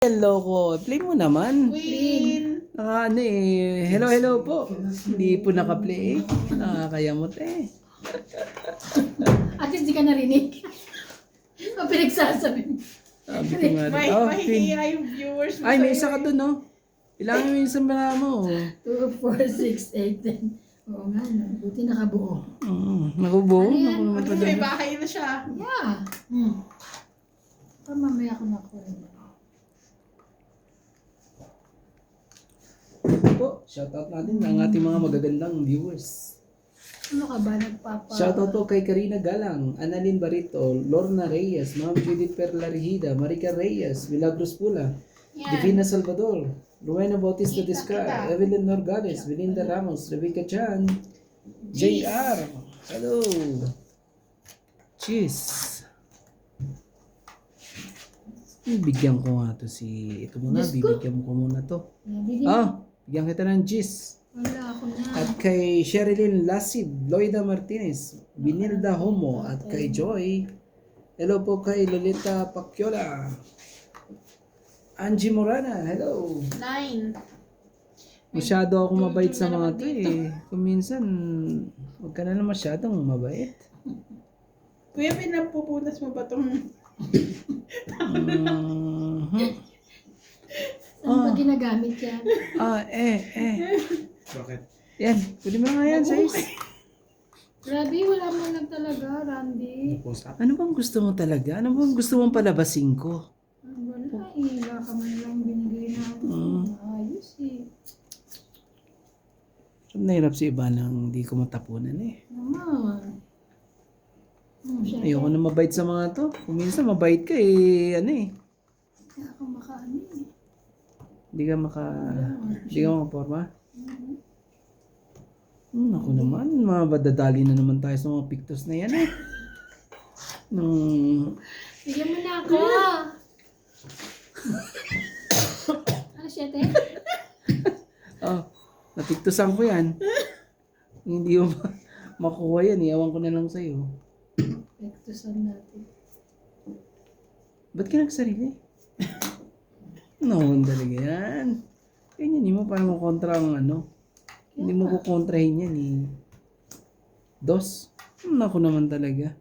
Hello ko. Play mo naman. Queen! Ano eh. Hello po. Hindi po naka-play. Nakakayamot eh. At least di ka narinig. Ang pinagsasabi mo. Sabi ko nga rin. May Oh, mahihiya yung viewers mo ay, may sa'yo isa ka eh. dun, no? Ilangin mo yung isang bala mo. 2, 4, 6, 8, 10. Oo nga, no. Buti nakabuo. Nakubo. Ano yan? Naku naman Kasi may talaga. bahay na siya. Yeah. Mamaya ko na ko rin. Po, shoutout natin ang ating mga magagandang viewers. Ano ka ba? Nagpapa... Shoutout po kay Karina Galang, Annalyn Barito, Lorna Reyes, Ma'am Judith Perlarihida, Marica Reyes, Milagros Pula, Yan. Divina Salvador, Rowena Bautista Kita, Discar, kita. Evelyn Norgales, Belinda Ramos, Rebecca Chan, JR. Hello. Cheese. Bigyan ko nga to si... Ito muna, Diyos ko. bibigyan mo ko muna to. Bigyan mo. Bigyan kita ng cheese. Wala ako na. At kay Sherilyn Lasib, Loida Martinez, Binilda Homo, at kay Joy. Hello po kay Lolita Pacchiola. Angie Morana, hello. 9. Masyado ako mabait sa na mga naman to eh. Kung minsan, huwag ka na lang masyadong mabait. Kuya, pinapupunas mo ba itong... Saan pa ginagamit yan? Bakit? Yan, pwede mo nga yan, size. Grabe, wala mo lang talaga, Randy. Ano bang gusto mo talaga? Ano bang gusto mong palabasin ko? Wala eh. Baka man lang binigay natin. Ayos eh. Nahirap si iba nang hindi ko matapunan eh. Naman. Syempre, Ayoko na mabait sa mga to. Kung minsan mabait ka eh, ano eh. kaya ako makaano eh. Hindi ka makaporma. Naku naman, mabadadali na naman tayo sa mga pictures na yan eh. Bigyan mo na ako! Ano siya, te? Napictusan ko yan. Hindi mo makuha yan, iyawan ko na lang sa'yo. Pektusan natin. Ba't ka nagsarili? Naman talaga yan. Ganyan, hindi mo parang kontra ang ano. Hindi mo kukontrahin yan eh. Dos. Naku naman talaga.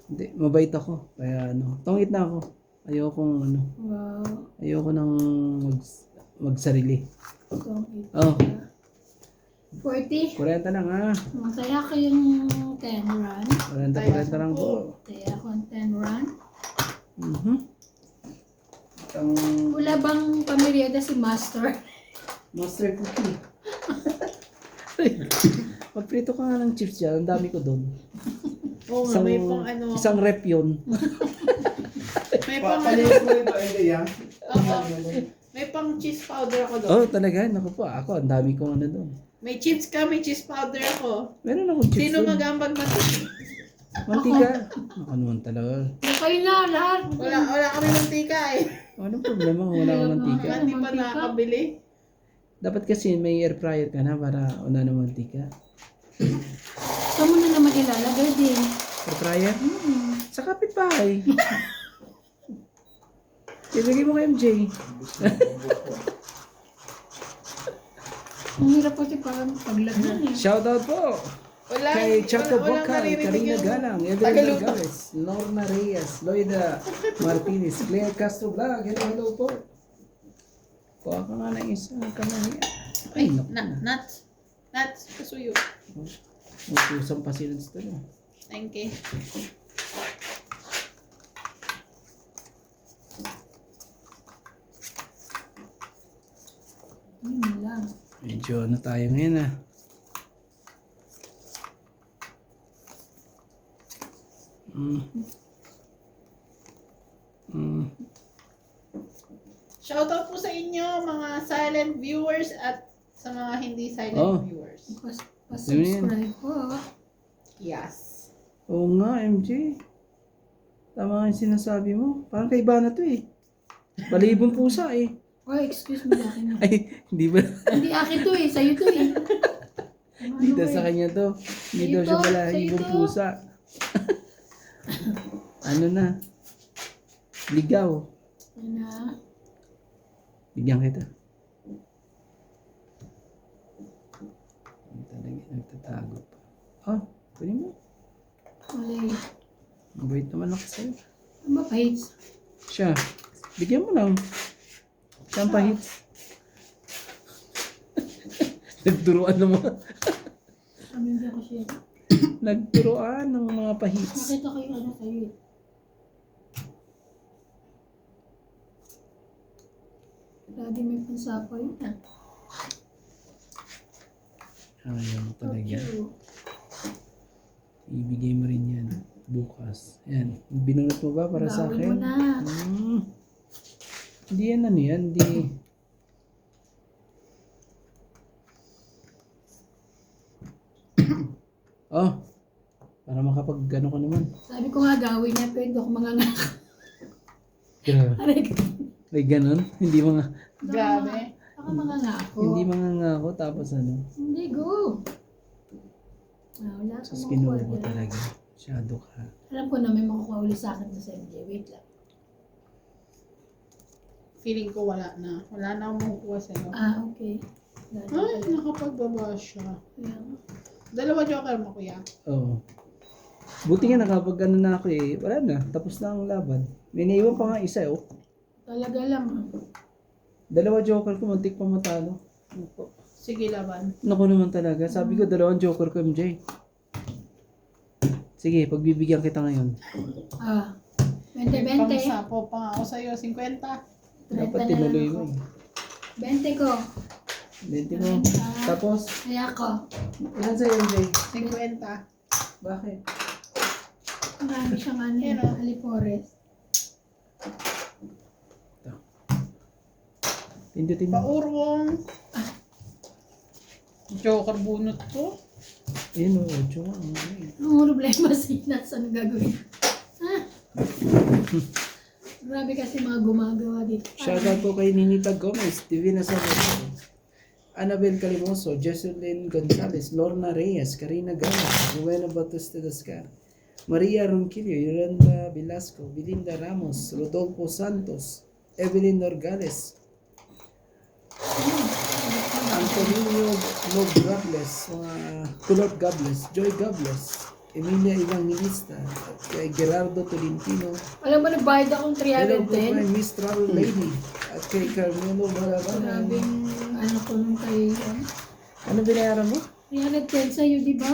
Hindi, mabait ako. Kaya ano, tungit na ako. Ayokong ano, Wow. ayoko nang magsarili. Itong Oh, 40. 40 lang ha. Masaya ko yung 10 run. 40 lang po. Masaya ko yung 10 run. Ang Wala bang pamiryada si Master? master cookie. Magprito ka nga ng chips dyan. Ang dami ko doon. Oo nga, may pang ano. Isang rep yun. May pang ano. Oo. May pang cheese powder ako doon. Oh, talaga? Naku po. Ako, ang dami kong ano doon. May chips ka, may cheese powder ako. Meron akong chips Sino doon. magambag na Mantika. Naku naman talaga. Kayo na lahat. Wala kami mantika eh. Anong problema kung wala akong mantika? Hindi pa Mantika? nakakabili. Dapat kasi may air fryer ka na para una ng mantika. Saan mo na naman ilalagay din? Air fryer? Sa kapitbahay. Ibigay mo kay MJ. Ang hirap kasi parang paglagyan eh. Shoutout po. Wala. Kay Chato walang Bocal, naririnig Karina yung Galang, Evelyn Tagaluto. Nogales, Lorna Reyes, Loida Martinez, Claire Castro Vlog. Hello po. Kuha ka nga ng isa. Kamay. Ay, naku. Nuts. Nuts. Kasuyo. Magkusang pa sila sa ito. Thank you. Yun lang. Medyo ano tayo ngayon ah. Shoutout po sa inyo mga silent viewers at sa mga hindi silent Oh. viewers. Pas-subscribe po. Yes. Oo nga, MJ. Tama nga yung sinasabi mo. Parang kaiba na to eh. Balibong pusa eh. Oh, excuse me akin. Ay, hindi ba? Hindi akin to eh. Sa'yo to eh. Hindi daw sa kanya to. Hindi daw siya Sa'yo balibong to. pusa. Ano na? Ligaw. Yan na. Bigyan kita. Hindi talaga nagtatago pa. Oh, pwede mo. Mali. Mabait naman ako sa'yo. Ano ba, Paige? Siya. Bigyan mo lang. Siya ang pahit. Nagturuan ng mga... Sabi hindi ako siya. Nagturuan ng mga pahits. Nakita ko yung ano sa'yo eh. Lagi may pansapaw yun ah. Ayaw mo talaga. Cute. Ibigay mo rin yan bukas. Yan. Binunot mo ba para sa Gawin akin? mo na. Hindi yan ano yan. Hindi. Oh. Para makapag ano ka naman. Sabi ko nga gawin niya, pero ako mangangako. Grabe. Aray ko. Ay ganun. Hindi mga Grabe. Ako mangangako. hindi mangangako tapos ano. Hindi, go. Wala ka Sus makukuha kinuha ko dyan. talaga. Masyado ka. Alam ko na may makukuha uli sa akin sa MJ. Wait lang. Feeling ko wala na. Wala na akong makukuha sa'yo. Okay. Dali Ay, pala. nakapagbaba siya. Ayan. Dalawa joker mo, kuya. Oo. Buti nga nakapag ano na ako eh. Wala na. Tapos na ang laban. May naiwan pa nga isa oh. Talaga lang. Dalawa joker ko. Muntik pa matalo. Naku. Sige, laban. Naku naman talaga. Sabi ko dalawang joker ko MJ. Sige, pagbibigyan kita ngayon. 20-20. Pang-sapo pa nga ako sa'yo. 50. Dapat tinuloy mo eh. 20 ko. 20 mo. Tapos, Kaya ko. ilan sa'yo MJ? 50. Bakit? Marami siyang ano, Yan, oh. Alipores. Pindutin mo. Paurong. Joker bunot ko. Ayun o, ocho nga. Ang problema sinat saan gagawin. Grabe kasi mga gumagawa dito. Shoutout po kay Ninita Gomez, Divina Salvador, Annabel Calimoso, Jesselyn Gonzalez, Lorna Reyes, Karina Gama, Rowena Batista Dascar, Maria Ronquillo, Yolanda Velasco, Belinda Ramos, Rodolfo Santos, Evelyn Norgales, Antonio Log Gables, Kulot Gables, Joy Gables, Emilia Evangelista, at kay Gerardo Tolentino, Alam mo, nagbayad akong hello po kay 310. Miss Travel Lady, at kay Carmelo Balabanan. Grabing ano ko nung kay... Ano binayaran mo? 310 sa'yo, di ba?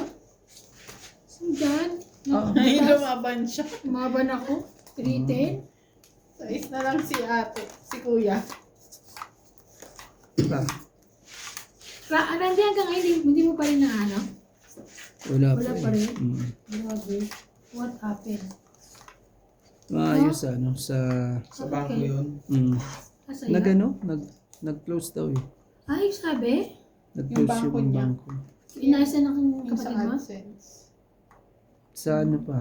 Saan dyan? Oo. Ay, lumaban siya. Umaban ako. 310. Sa na lang si ate. Si kuya. Hindi hanggang ngayon, hindi mo pa rin na ano? Wala Wala pa pa eh. rin. Grabe. What happened? Maayos ano, sa... Sa bangko yun? Sa'yo? Nag-close daw eh. Ay, sabi? Nag-close bangko yung niya. bangko. Inasa ng Yung kapatid sa mo? AdSense. Sa ano pa?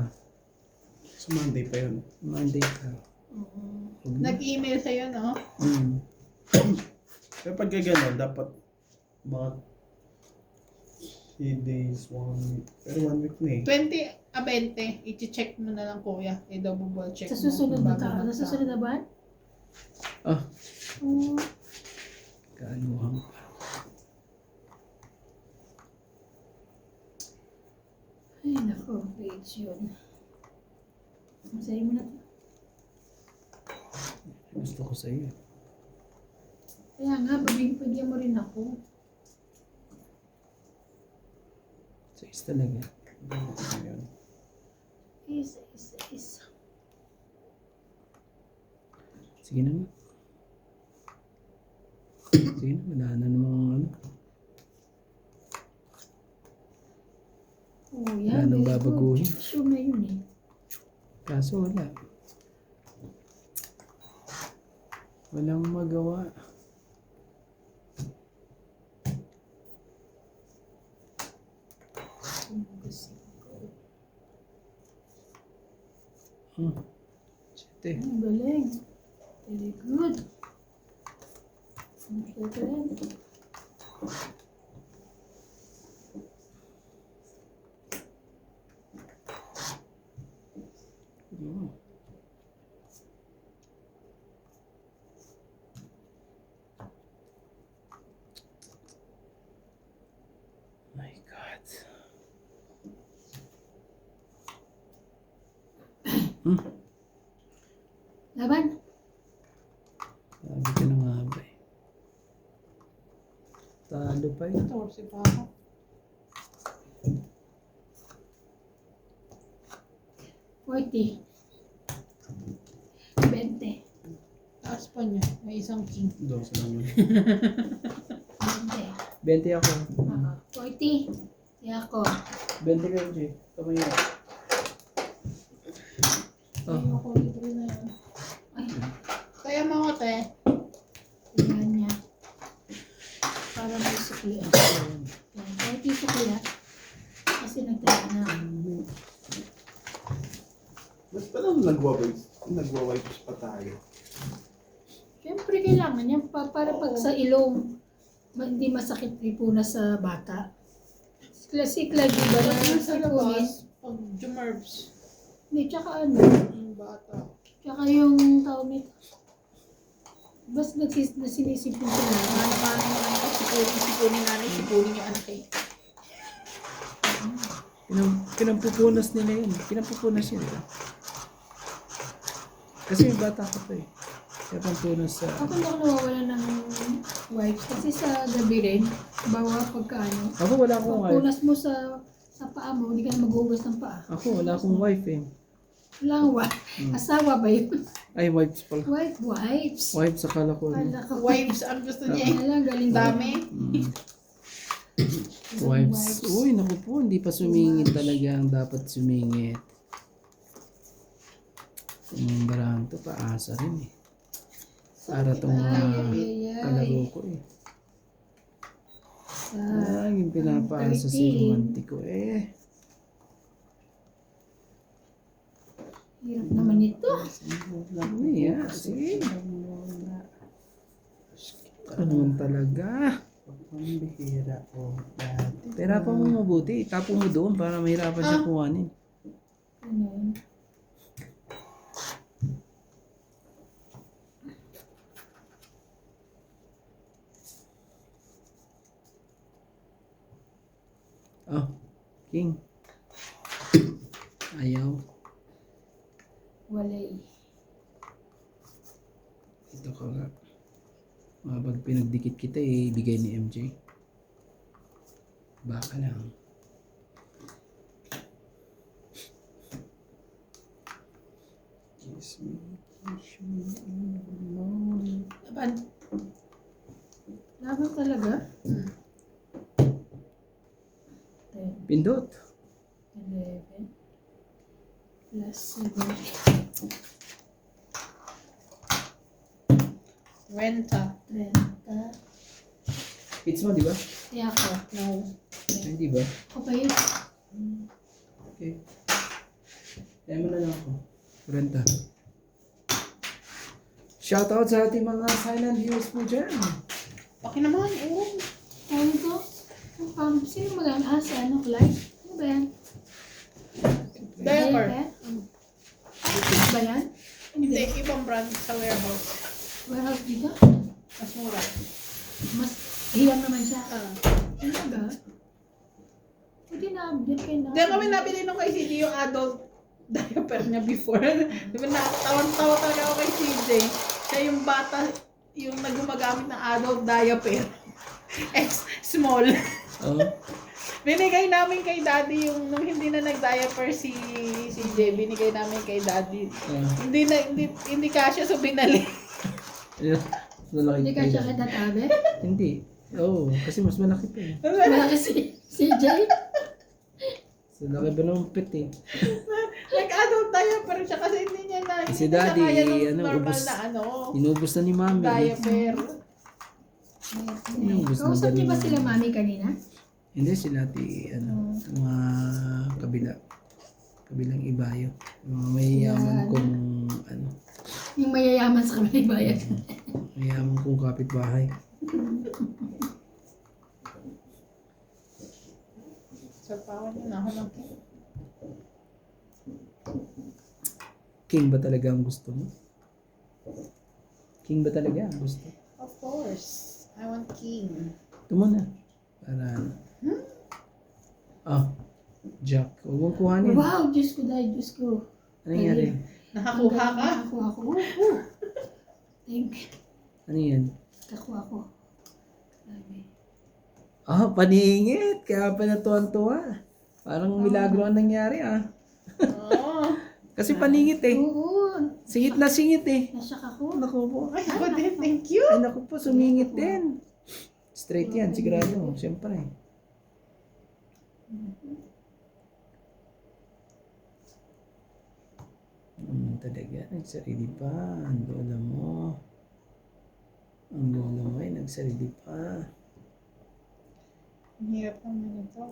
Sa Monday pa yun. Monday ka. Nag-email sa'yo, no? Pero pag gano'n, dapat mga 3 days, 1 week. Pero 1 week na eh. 20 i-check mo na lang, kuya. I-double check Sa mo. susunod na bago taon. Sa magsa- susunod na ba? Ah, Oo. kaanuhan pa. Ay, nako. Page yun. Masaya mo na to. Gusto ko sa'yo. Kaya nga, pagyan mo rin ako. Sais talaga. Ayun. Isa. Sige naman. Sige na, wala na namang ano. Oh, Wala yan. nang Very babaguhin. good. Sure na yun eh. Kaso wala. Walang magawa. Siyete. Ang galing. Very good. Ang galing. Laban. Sabi ko na nga ba eh. Talo pa yun. 14 pa ako. $40. 20. Taas pa niya. May isang king. 12 lang yun. 20. 20 ako. 40. Kaya ako. 20 ka, MJ. Kamay na. Oh. Ayoko libre na yan. Ay, Kaya mo ako, te. yan niya. Para may sukli. Yan. 40 sukli ha. Kasi nagtaya na. Mas pa lang nagwa-wipes pa tayo. Siyempre kailangan yan para pag sa ilong hindi masakit ipuna sa bata. Classic lagi ba Pag na nasa ipunin? labas, pag jumerbs, Hindi, tsaka ano, yung bata. tsaka yung tawag nito. Basta sinisipin sila. Paano naman ako sipunin nanay, sipunin yung anak eh. Pinampupunas nila yun. Pinampupunas yun. Kasi yung bata ko pa eh. Kaya pampunas sa... Ako na ako nawawala ng wipes. Kasi sa gabi rin, bawa pagkaano. Ako wala akong wife. Pagpunas mo sa paa mo, hindi ka na maghugas ng paa. Ako wala akong wife eh. Wala kang asawa ba yun? Ay, wipes pala. Wipes. Wipes akala ko. Kala ko. Wives, ang gusto niya eh. Wala, galing Dami. Wipes. Uy, naku po. Hindi pa sumingit talaga ang dapat sumingit. Yung barang to, paasa rin eh. Para tong kalaro ko eh. Yung pinapaasa sa romantiko eh. Hirap naman ito. Yeah, sige. Ano naman talaga. Pambihira ko dati. Pero pa mo mabuti. Itapon mo doon para mahirapan siya kuhanin. Ano yun? Oh, King. Ayaw. Walay. Ito ka nga. Pag pinagdikit kita, ibigay ni MJ. Baka lang. Kiss me, kiss me in the morning. Laban. Laban talaga? 10, Pindot. 11, plus 7. Renta. 30. Hits mo, di ba? Kaya ako. No. Hindi ba? Ako pa yun. Okay. Kaya mo na lang ako. 40. Shoutout sa ating mga silent viewers po dyan. Okay naman, oo. Ano to? Sino mag-ano? Si ano? Clyde? Ano ba yan? Diaper. Ano ba yan? Hindi, ibang brand sa warehouse. Warehouse dito? Mas mura. Mas hilang naman siya. Ah. Ano ba? Pwede na-update kayo na. Hindi kami nabili nung kay CJ yung adult diaper niya before. Diba tawa talaga ako kay CJ. Siya yung bata, yung naggumagamit ng adult diaper. Small. Oh. Binigay namin kay daddy yung nung hindi na nag-diaper si CJ, binigay namin kay daddy. Hindi kasya so binalik. Hindi ka siya katatabi? Hindi. Oo, kasi mas malaki pa eh. Wala kasi si Jay. So, laki ba naman pit eh. Nag-adult diaper siya kasi hindi niya na Si hindi na daddy, siya kaya nung ano, normal ubos. na Inubos na ni mami. diaper. Inubos na Kausap niyo ba ni- sila mami kanina? Hindi sila mga kabilang ibayo. Mga mayayaman Yan. kong Yung mayayaman sa kabilang bayan. mayayaman kong kapitbahay. Sapawan niya na ako ng King ba talaga ang gusto mo? King ba talaga ang gusto? Of course. I want king. Ito muna. Para Jack. Huwag mong kuhanin. Wow, Diyos ko dahil, Diyos ko. Ano nangyari? Nakakuha ka? Nakakuha ko. Woo! Thank you. Ano yan? Nakakuha ko. Grabe. Paningit. Kaya pa natuwan-tuwa. Parang milagro ang nangyari Oo. Kasi paningit eh. Oo. Singit na singit eh. Nasyak ako. Naku po. Ay, ako din. Thank you. Ay naku po, sumingit din. Straight yan, sigurado. Siyempre. Talaga, nagsarili pa. Ang lola mo. Ang lola mo ay nagsarili pa. Ang hirap naman ito.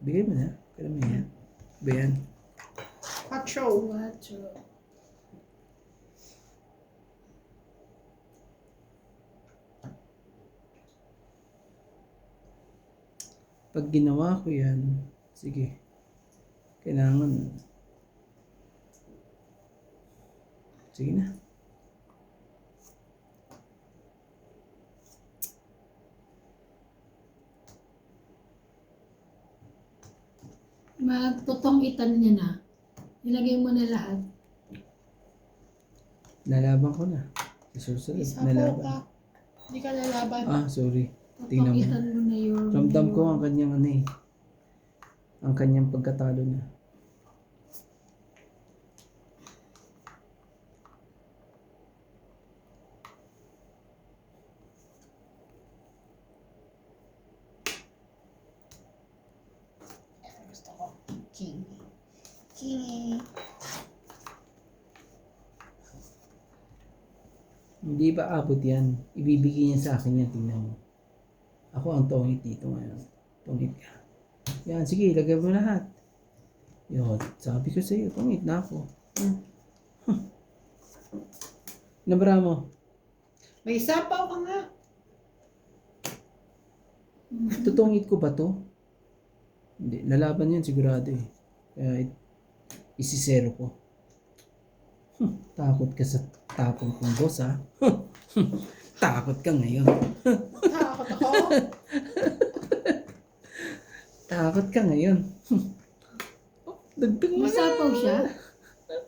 Bigay mo na. Karamihan. Bayan. Quattro. Quattro. Pag ginawa ko yan, sige. Kailangan. Sige na. Magtotong itan niya na. Ilagay mo na lahat. Nalaban ko na. Sa susunod, Isa po ka. nalaban. Hindi ka lalaban. Sorry. Totong Tingnan mo. itan mo na yung... Ramdam ko ang kanyang ano eh. Ang kanyang pagkatalo na. Gusto ko. King. King. Hindi ba abot yan? Ibibigay niya sa akin yan. Tingnan mo. Ako ang tongit dito ngayon. Tongit ka. Yan, sige, ilagay mo lahat. Yun, sabi ko sa iyo, tongit na ako. Nabara mo. May sapaw ka nga. Tutungit ko ba to? Hindi, lalaban yan sigurado eh. Kaya isisero ko. Takot ka sa tapong kong boss ha. Takot ka ngayon. Takot ako. Takot ka ngayon. Dagdag mo na. Masapaw siya.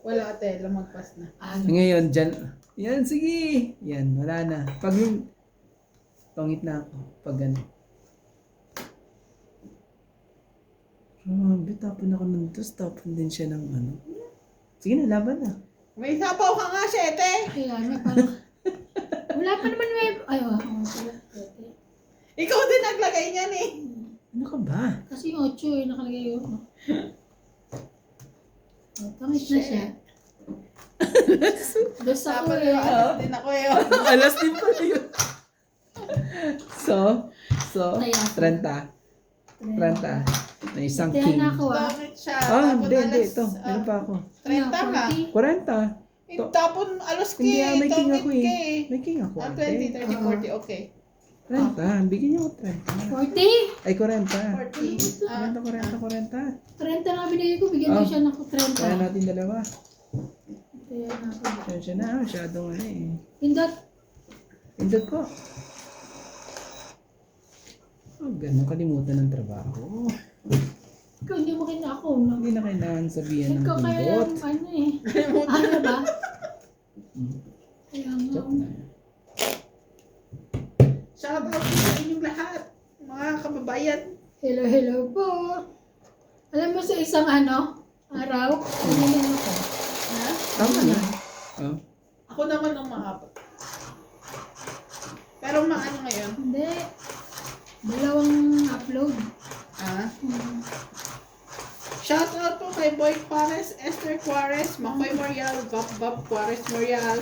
Wala ate, lumagpas na. Ngayon, dyan. Yan, sige. Yan, wala na. Pag yung tongit na ako. Pag ano. Grabe, tapon ako ng dos. Tapon din siya ng ano. Sige na, laban na. May sapaw ka nga, Sete. Kaya may parang... Wala pa naman may... Ay, pala. Ikaw din naglagay niyan eh. Ano ka ba? Kasi yung 8 eh, nakalagay yung... Tangis na siya. Dos ako Dapat eh. alas din ako eh. Alas din pala yun. So, Kaya, 30. 30. Na isang Kaya king. na ako ah. Bakit siya? Hindi, hindi. Ito, meron pa ako. 30 ka. 40. Tapon alos ka Hindi, eh. may king Tongit ako ka eh. eh. May king ako. 20, 30, 40, okay. 30. Bigyan niyo ako 30. 40? Ay, 40. 40. 40. 30 na binigay ko, bigyan mo Oh. siya ng 30. Kaya natin dalawa. Kaya na ako. Pasensya na, masyadong ano eh. Pindot. Pindot ko. Ganun kalimutan ng trabaho. Ikaw, hindi mo kinako. No? Hindi na kailangan sabihan ng Ikaw kaya pindot. lang, ano eh. Ano ba? Hmm. Kaya nga. Joke na. Shout out sa inyong lahat. Mga kababayan. Hello, hello po. Alam mo sa isang araw, binigyan ako. Ha? Tama na. Oh. Ako naman ang mahaba. Pero maano ngayon? Hindi. Dalawang upload. Ah? Shout out po kay Boy Juarez, Esther Juarez, Makoy Morial, Bob Juarez Morial,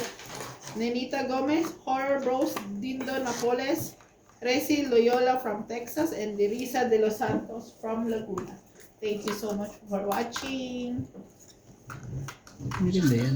Nenita Gomez, Horror Bros, Dindo Napoles, Resi Loyola from Texas, and Dirisa De Los Santos from Laguna. Thank you so much for watching. Hindi ganda yan.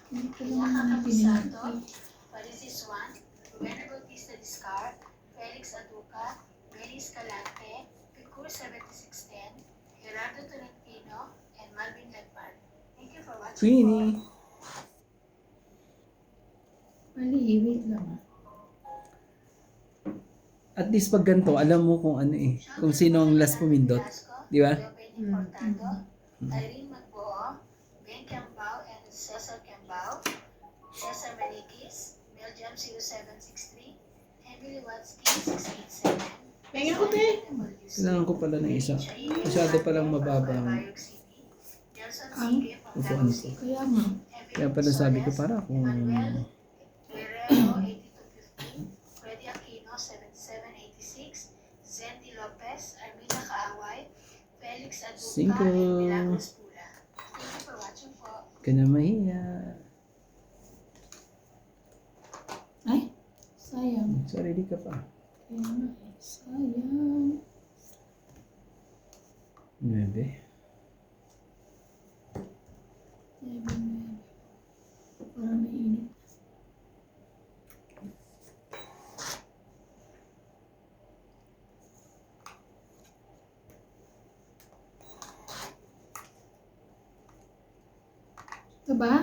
Hindi ko naman pinili. Parisis Juan, Rowena Bautista Discar, Felix Aduca, Benny Escalante, Picur 7610, Gerardo Tolentino, and Malvin Ledman. Thank you for watching. Queenie. Mali, wait lang. At least pag ganito, alam mo kung ano eh. Kung sino ang last pumindot. Di ba? Leopenny Portado, Irene Magbuo, Ben Cambao and Cesar Cambao, Cesar Maniquis, Belgium 0763, Emily Watsky 687, Pengen ko, te. Kailangan ko pala ng isa. Masyado palang mababa ang Nelson Ang Sige, upuan ko. Kaya nga. Kaya pala sabi ko para kung Manuel Guerrero 8215, Freddy Aquino 7786, Zendy Lopez, Armina Kaaway, Felix Aduca, Cinco. and Milagros Pula. Thank you for watching po. ka na mahiya. Ay, sayang. Sarili ka pa. Kaya nga, sayang. 9. Parang mainit. Ito ba?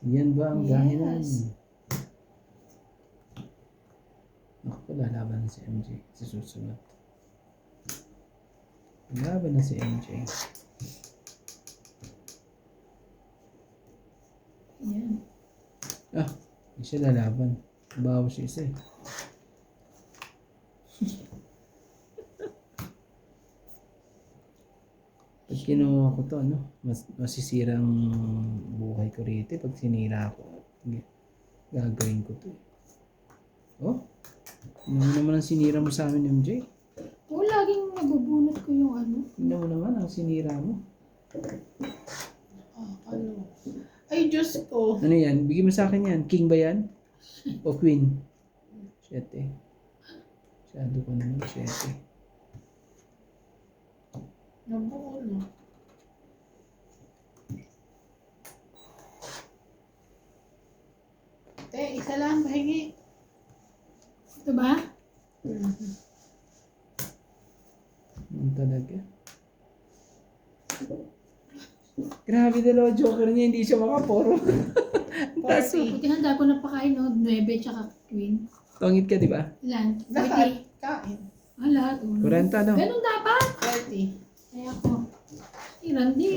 Yan ba ang Yes. dahilan? Ako, lalaban na si MJ sa susunod. Lalaban na si MJ. Yan. Ah, hindi siya lalaban. Bawas siya isa eh. Pag kinuha ko to, ano, masisirang buhay ko rito eh. Pag sinira ko, gagawin ko to eh. Oh, ano naman ang sinira mo sa amin, MJ? Oo, laging nabubunot ko yung ano. Tingnan mo naman ang sinira mo. Ano? Ay, Diyos ko. Ano yan? Bigyan mo sa akin yan. King ba yan? O queen? 7. Shadow ko naman, 7. Nabuo, no? Te, isa lang, pahingi. Ito ba? Ano talaga? Grabe dalawa joker niya, hindi siya makaporo. Taso. Buti handa ko napakain, no? 9 tsaka queen. Tongit ka, di ba? Ilan? Lahat. 40. Kain. Ah, lahat. 40, no? Ganun dapat. 30. Kaya ako. Irandi.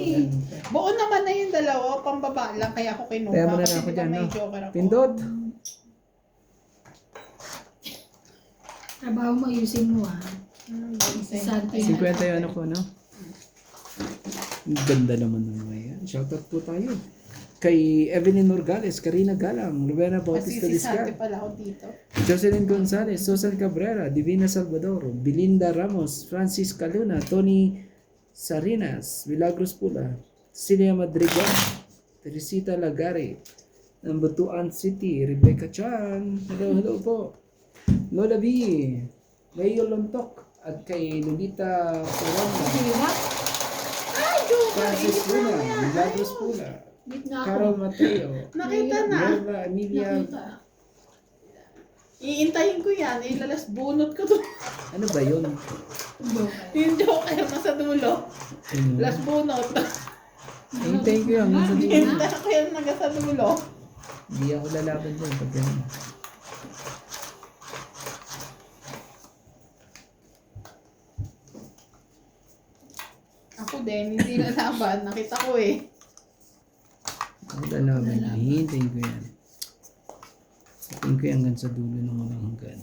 Buo naman na yung dalawa, pambaba lang, kaya ako kinuha. Kaya mo na Kasi ako di ba dyan, may no? joker ako. Pindot. Trabaho mo, ayusin mo, ah. Sad 50 yung ano ko, no? Ang ganda naman ng mga yan. Shoutout po tayo. Kay Evelyn Norgales, Karina Galang, Rowena Bautista Masisisante Discar, pala ako dito. Jocelyn Gonzalez, Susan Cabrera, Divina Salvador, Belinda Ramos, Francis Caluna, Tony Sarinas, Milagros Pula, Celia Madrigal, Teresita Lagare, ng Butuan City, Rebecca Chan, hello po, Lola B, Mayo Lontok, at kay Lolita Corona, Hirap. Ay, joker! Francis Inip na Luna, ako yan. Milagros Pula, Meet na ako. Carol Mateo, Nakita na. Lola Emilia, Nakita. Iintayin ko yan. Ilalas bunot ko to. ano ba yun? Yung joker nasa dulo. Last bunot. Hintayin ko yan, nasa dulo. Iintayin ko yan nasa dulo. Hindi ako lalaban doon pag ganun. Ako din, hindi lalaban. Nakita ko eh. Ako lalaban na, hintayin ko yan. Hintayin ko yan hanggang sa dulo ng walang hanggan.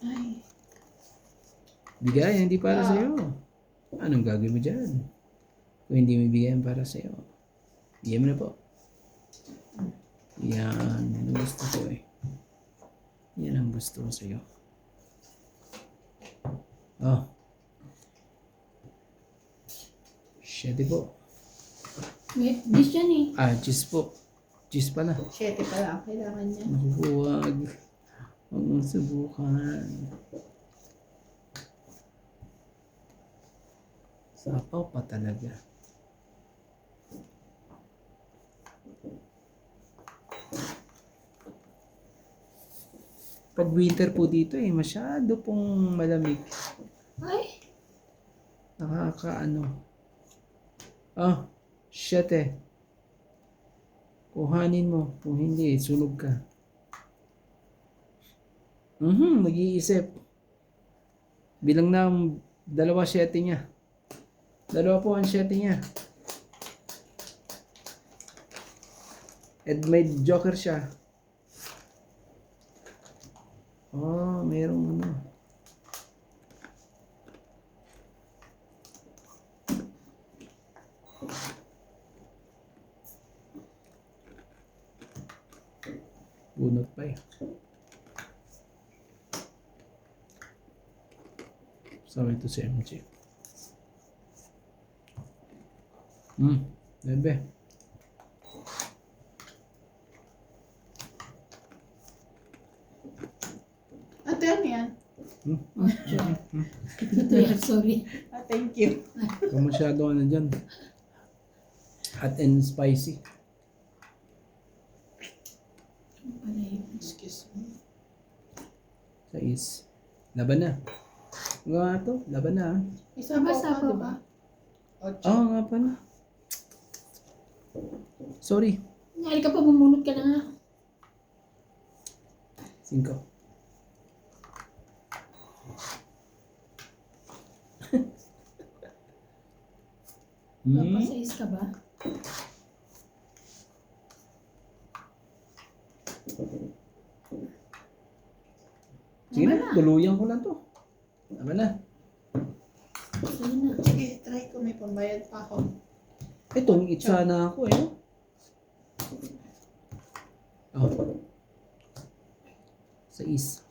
Ay. Bigay, hindi para sa'yo. Anong gagawin mo dyan? Kung hindi mo bigyan para sa'yo. Bigyan mo na po. Yan, yan ang gusto ko eh. Yan ang gusto ko sa'yo. Oh. 7 po. Dish yan eh. Ah, cheese po. Cheese pala. 7 pala. Kailangan niya. Huwag. Huwag mong subukan. Sapaw pa talaga. Pag winter po dito eh, masyado pong malamig. Ay, Nakakaano. Ah, 7. Kuhanin mo. Kung hindi, sunog ka. Nag-iisip. Bilang na ang 2 7 niya. 2 po ang 7 niya. At may joker siya. Oh, merong ano. Bunot pa eh. Sabi ito si MJ. Bebe. Ate, ano yan? Ito yan, sorry. Ah, thank you. Kung masyado ano dyan. Hot and spicy. Ano pala yun? Excuse me. 6. Laban na. Nga to, laban na. Isa pa Basta pa, po di ba? ba? Ocho. Oo nga pala. Sorry. Ngayon ka pa, bumunot ka na nga. 5. Papasais ka ba? Sige na, tuluyan ko na to. Laban na. Sige na. Sige, try ko. May pambayad pa ako. Itong itsa na ako eh. Oh. 6.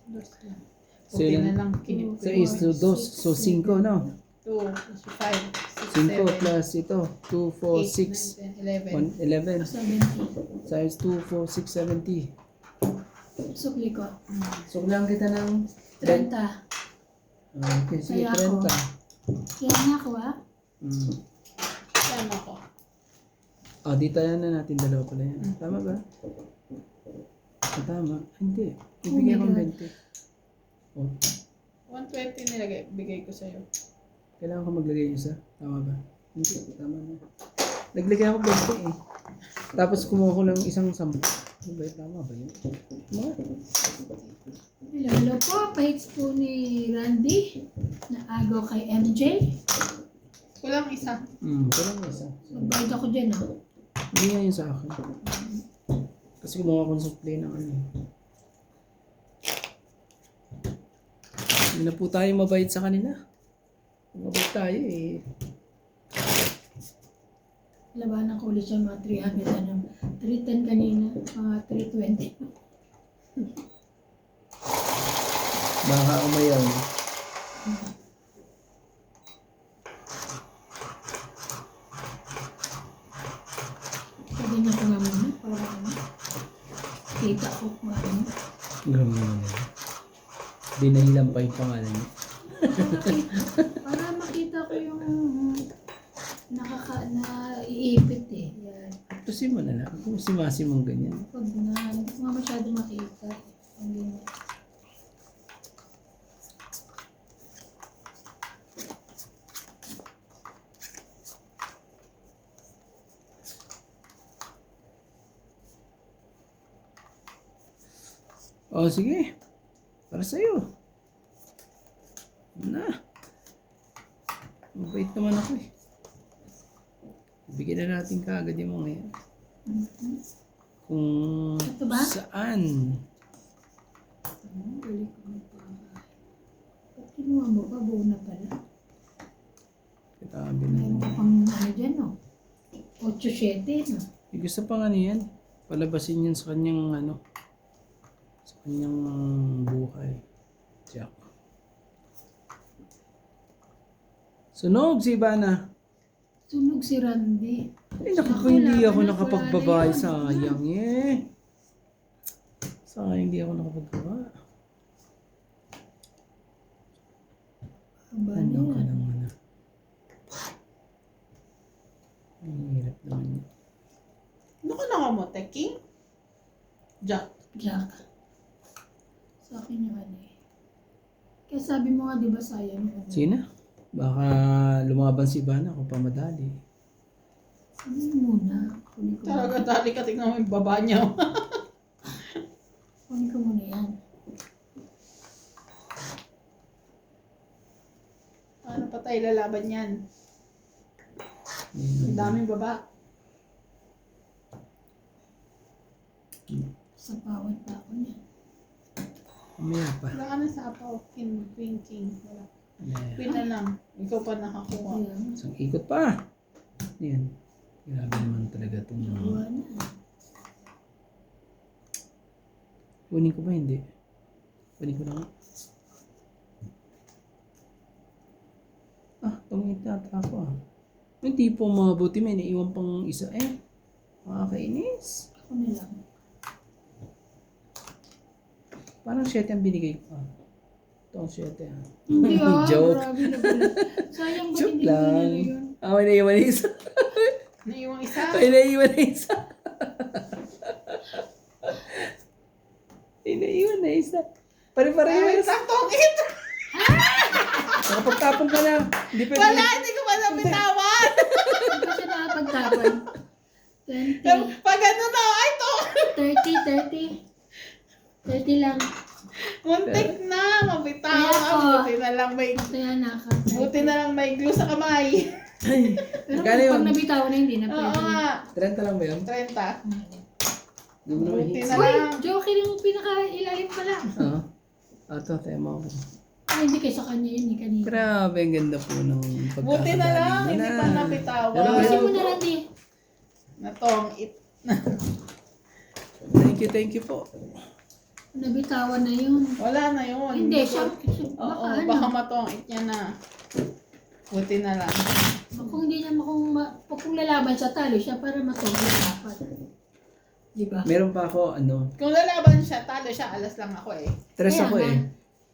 Dos lang. So, Puti yun- na lang kinip. 6 to 2. So 5 no? 2, 5, 5 6, 7, plus ito. 2, 4, 6. 9, 10, 11. 11. 70. Size 2, 4, 6, 70. Sukli ko. So lang kita ng 30. Okay, sige, Kaya ako. 30. Yan nga ako ah. Yan ako. Oh, dito na natin dalawa pala yan. Tama ba? Tama. Hindi. Ibigay ko Oh my 20. Oh, 120 nilagay. Bigay ko sa'yo. kailangan ko maglagay yung isa. Tama ba? Hindi. Tama na. Naglagay ako 20 eh. Tapos kumuha ko ng isang 10. Ano ba yun? Tama ba yun? Mga. Hello po, pahits po ni Randy na agaw kay MJ. Kulang isa. Kailangan yung isa. Magbayad ako dyan ah. Hindi nga yun sa akin. Kasi kumuha ko ng supply ng ano. Hindi na po tayo mabait sa kanila. Mabait tayo eh. Labanan ko ulit siya mga 300 ano. 310 kanina, mga 320. Baka umayaw. Pwede na ko nga muna para ano. Kita ko kung ano. Grabe naman yun. Di nahilang pa yung pangalan niya. Para makita ko yung naiipit eh. Yan. Tusin mo na lang. Kung simasi mong ganyan. Pag na, hindi ko nga masyado makita. Ang ganyan. Oh, sige. Para sa'yo. Na. Mabait naman ako eh. Bigyan na natin kaagad yung mga yan. Kung Ito ba? saan. Balik ko na pa. Ba't kinuha mo pa? Buo na pala. Kitabi na. Meron ka pang ano dyan no? 8-7 no? Gusto pa ano yan. Palabasin yan sa kanyang ano. Sa kanyang buhay. Jack. Sunog si Ivana. Sunog si Randy. Ay, naku po, Ako, hindi laban ako na, nakapagbabae. wala na yun. Sayang eh. Sayang hindi ako nakapagbabae. Aba Ano na ka yan. naman na. Ang hirap naman yun. Ano ka naka mo? King? Jack. Jack. Sa akin yung ano eh. Kaya sabi mo nga di ba sayang yung ano? Sina? Baka lumaban si Ivana kung pamadali. Ano muna? Kunin ko muna. Talaga, dali ka, tignan mo yung baba niya. Kunin ko muna yan. Paano pa tayo lalaban yan? Ang daming baba. Sa bawat pa ako niya. Mamaya pa. Wala ka na sa apaw. King. Wala. Mamaya. Queen na lang. Ikaw pa nakakuha. Ayan. Isang ikot pa. Yan. Grabe naman talaga itong Kuha na. Kunin ko ba? Hindi. Kunin ko na nga. Tungit na ako ah. Hindi po mabuti, may naiwan pang isa eh. Makakainis. Ako na lang. Parang 7 ang binigay ko ah. Ito ang 7 ah. Hindi ah. Joke. Grabe na gulat. Sayang ba Joke hindi ko lang. nila yun? May naiwan na isa. Naiwang isa. May naiwan na isa. May naiwan na isa. Ay, Pare-parehas. saktong ito. Nakapagtapon ka na. Hindi pwede. Wala, hindi ko pa nabitawan. Hindi ko siya nakapagtapon. 20, Pag ano na, ay to. 30. 30 lang. Muntik na, mabitawan. Kaya ako. Buti na lang may, Kaya naka. buti na lang may glue sa kamay. Pero Magkano yun? pag nabitawan na hindi na Oo pwede. nga. 30 lang ba yun? 30. Hindi mo na Buti mahihis. na Uy, lang. joke yung pinaka-ilalim pala. Oo. Ito, tema ko. Ay, hindi kayo sa kanya yun eh, kanina. Grabe, ang ganda po ng pagkakadali. Buti na lang, mo hindi na. pa nabitawan. Pero Kasi ayaw- mo na Randy. Natong it. Thank you po. Nabitawan na yun. Wala na yun. Hindi, siya. Oo, Baka baka ano. matong it niya na. Buti na lang. Kung hindi niya kung lalaban siya, talo siya para matulog dapat. Diba? Meron pa ako, Kung lalaban siya, talo siya, alas lang ako eh. tres Kaya ako nga. eh.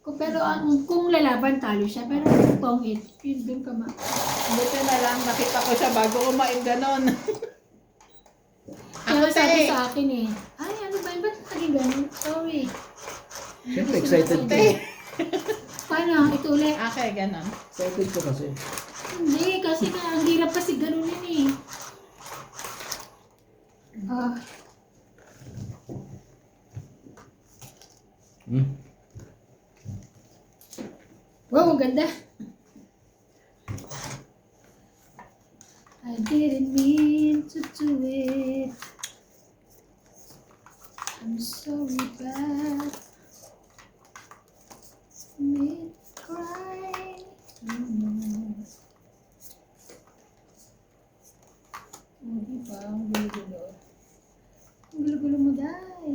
Pero kung lalaban, talo siya. Pero kung tongit, yun doon ka Buti na lang, nakita ko siya bago kumain ganon. Kaya Ako sabi te. sa akin eh, ay ano ba yun? Ba't naging ganun? Sorry. Siyempre, excited ko. Te. Paano? Ito ulit. Okay, ganon. Excited ko kasi. Hindi, kasi ang hirap kasi ganunin eh. Ah, wow, ang ganda. I didn't mean to do it. I'm sorry, but made cry. Oh, diba? Ang gulo-gulo. Ang gulo-gulo mo, Day.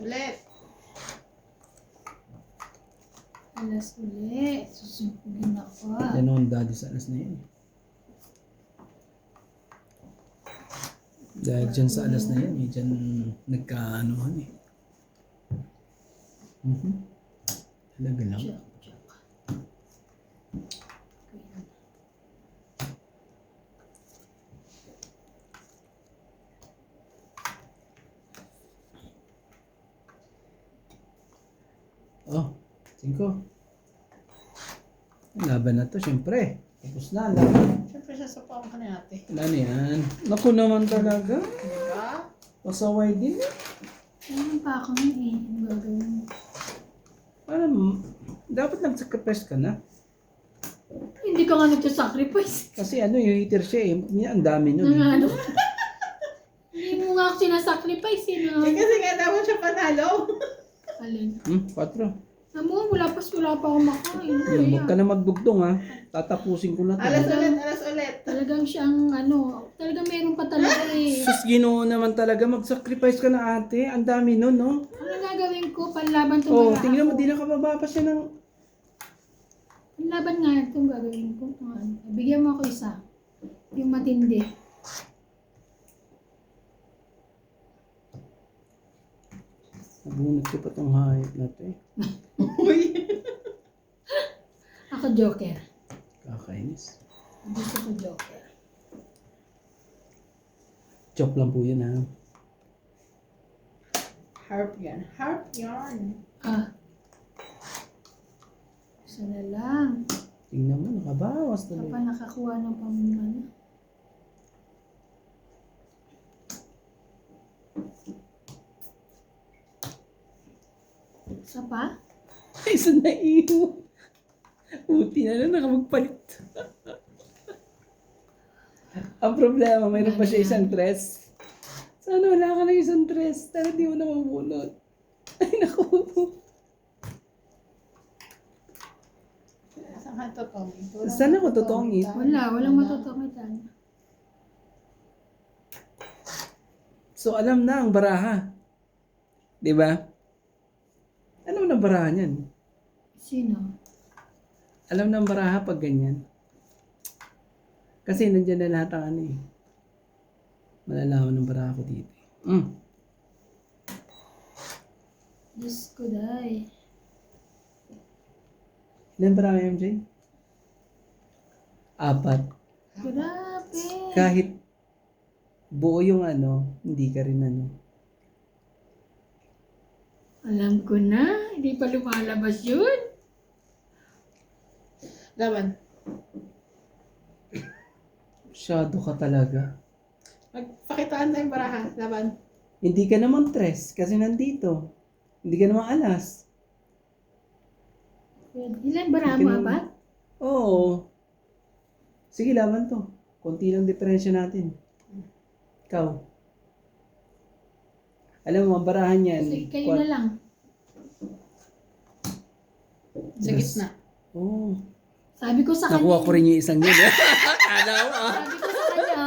Ulit. Alas ulit. Susumpugin ako. Yan ang daddy sa alas na yun. Dahil dyan sa alas na yun, dyan nagkaanuhan eh. Talaga lang. Check, check. Oh, 5. Laban na to, syempre. Tapos na, ang laban. Siyempre siya sa pawang ka ni ate. Wala na yan. Naku naman talaga. Diba? Pasaway din eh. Ayun pa ako nun eh. Ang gagawin mo? Alam, dapat nag-sacrifice ka na. Hindi ka nga nagsasacrifice. Kasi ano, yung hater siya eh. Ang dami nun. Nang Eh. ano. Hindi mo nga ako sinasacrifice eh. No? Eh kasi nga dapat siya panalo. Alin? 4. Amo, wala pa akong makain. Huwag ka na magdugtong ha. Tatapusin ko na to. Alas ulit. Talagang siyang ano, talagang meron pa talaga eh. Sus, Ginoo naman talaga. Mag-sacrifice ka na ate. Ang dami nun, no? Ano gagawin ko? Panlaban itong Oh, bara tingnan mo, ako. di nakababa pa siya ng... Panlaban nga itong gagawin ko. Ano, bigyan mo ako isa. Yung matindi. Nabunot ko pa tong hayop na to eh. Uy. Ako joker. Kakainis. Gusto ko joker. Chop lang po yun ha. Harp yarn. Harp yarn. Ah. Isa na lang. Tingnan mo, nakabawas Ito tuloy. pa nakakuha ng pamana. Isa pa? Ay, isa na iyo. Buti na lang nakamagpalit. Ang problema, mayroon pa siya isang dress. Sana wala ka na isang dress. Tara, di mo na mabunot. Ay, naku. Saan ka totongit? Saan ako totongit? Walang matutungitan. So, alam na ang baraha. Di ba? Ano na baraha niyan? Sino? Alam na ang baraha pag ganyan. Kasi nandiyan na lahat ang ano eh. Malalaman ng baraha ko dito. Diyos ko, day. Ilan baraha, MJ? 4. Grabe. Kahit buo yung ano, hindi ka rin ano. Alam ko na. Hindi pa lumalabas yun. Laban. Masyado ka talaga. Magpakitaan tayong baraha. Laban. Hindi ka naman tres kasi nandito. Hindi ka naman alas. Ilan bara Hindi mo, ka naman- Abat? Oo. Sige, laban to. Konti lang diferensya natin. Ikaw. Alam mo, ang barahan yan. Sige, kayo na lang. Sa gitna. Oo. Sabi ko sa kanya. Nakuha ko rin yung isang yun. Kala mo ah. Sabi ko sa kanya.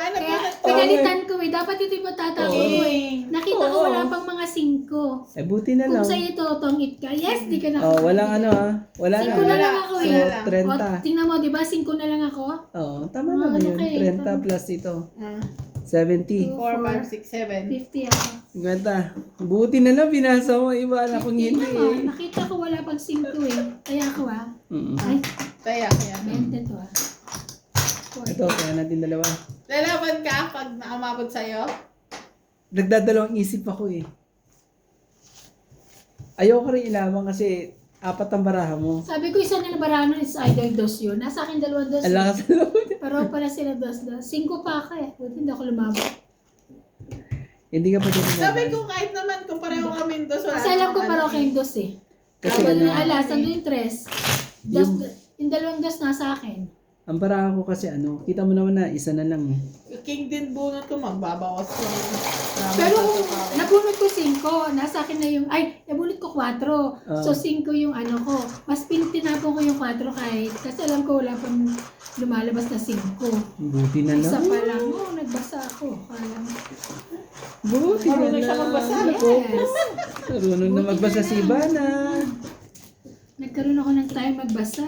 Ano Kaya po? pinalitan ko eh. Dapat ito yung matatawag ko eh. Nakita ko Oo. wala pang mga 5. Eh, buti na lang. Kung sa'yo ito, tongit ka. Yes, di ka na. Oh, walang ano ah. Wala na. 5 na lang ako So, eh. Wala. 30. O, tingnan mo, di ba? 5 na lang ako. Oo, tama naman yun. okay. 30 plus ito. Ah, 70. 4, 5, 6, 7. 50 ako. 50. Buti na lang binasa mo. Iba na kung hindi Tingnan mo, eh. nakita ko wala pang 5 eh. Kaya ako Mm-mm. Ay, Kaya. 20 to Ito, kaya natin dalawa. Lalaban ka pag nakamabot sa'yo? Nagdadalawang isip ako eh. Ayoko rin ilaban kasi 4 ang baraha mo. Sabi ko isa na nabarano is either dos yun. Nasa akin 2 dos. Ang lakas na loob. Pero pala sila dos. 5 pa ako eh. Buti hindi ako lumabot. Hindi ka pa din Sabi ko kahit naman kung pareho kami dos, wala Kasi alam ko namang paro ano kayong dos eh. Kasi Kasi ano, yung alas, ando yung 3. Dos, yung 2 dos nasa akin. ang baraha ko kasi ano, kita mo naman na isa na lang eh. King din bunot ko, magbabawas ko. Pero nabunot ko 5. Nasa akin na yung, ay, nabunot ko 4. So 5 yung ano ko. Mas tinapon ko yung 4 kahit. Kasi alam ko wala pang lumalabas na 5. Buti na Isa lang. pa lang. Oo, nagbasa ako. Kala mo. Buti na Marunong siya magbasa. lang. Yes. Marunong na magbasa si Ivana. Nagkaroon ako ng time magbasa.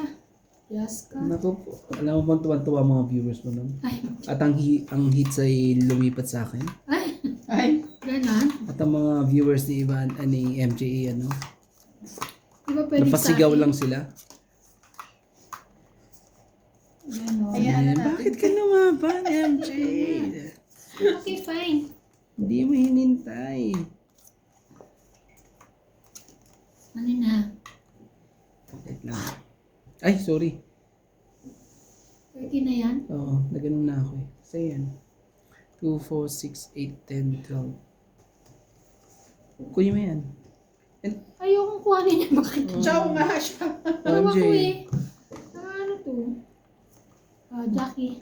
Yes ka. Naku po. Alam mo bang tuwan-tuwa mga viewers mo nun? Ay, At ang hits ay lumipat sa akin. ay, Ay, ganon. At ang mga viewers ni Ivan, ni MJA, ano, Di ba pwede napasigaw sa akin? lang sila. Ganon. Ayan. Eh, natin. bakit ka lumaban, MJ? Okay, fine. Hindi mo hinintay. Ano na? Wait lang. Ay, sorry. 30 na yan? Oo, nagano na ako eh. Kasi yan. 2, 4, 6, 8, 10, 12. Kunin mo yan. Ayokong kuhanin niya. Bakit? Chow nga siya. Ano MJ. ako eh? Ano to? Jackie.